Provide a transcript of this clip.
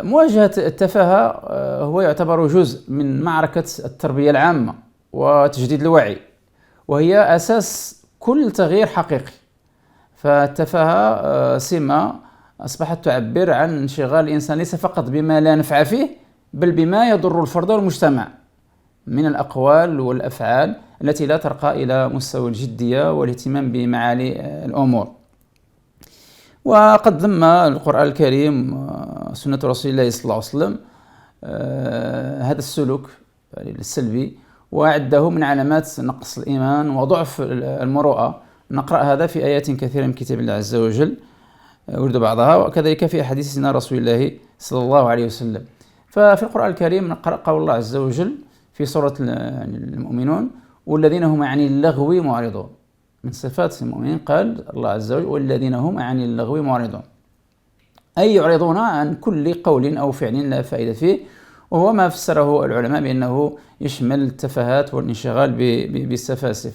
مواجهة التفاهة هو يعتبر جزء من معركة التربية العامة وتجديد الوعي، وهي أساس كل تغيير حقيقي. فالتفاهة سمة أصبحت تعبر عن انشغال الإنسان ليس فقط بما لا نفع فيه، بل بما يضر الفرد والمجتمع من الأقوال والأفعال التي لا ترقى إلى مستوى الجدية والاهتمام بمعالي الأمور. وقد ذم القرآن الكريم سنة رسول الله صلى الله عليه وسلم هذا السلوك السلبي، وعده من علامات نقص الإيمان وضعف المروءة. نقرأ هذا في آيات كثيرة من كتاب الله عز وجل، أورد بعضها، وكذلك في أحاديث سيدنا رسول الله صلى الله عليه وسلم. ففي القرآن الكريم نقرأ قول الله عز وجل في سورة المؤمنون: والذين هم عن اللغو معرضون. من صفات المؤمنين قال الله عز وجل: والذين هم عن اللغو معرضون، أي يعرضون عن كل قول أو فعل لا فائدة فيه، وهو ما فسره العلماء بأنه يشمل التفاهات والانشغال بالسفاسف.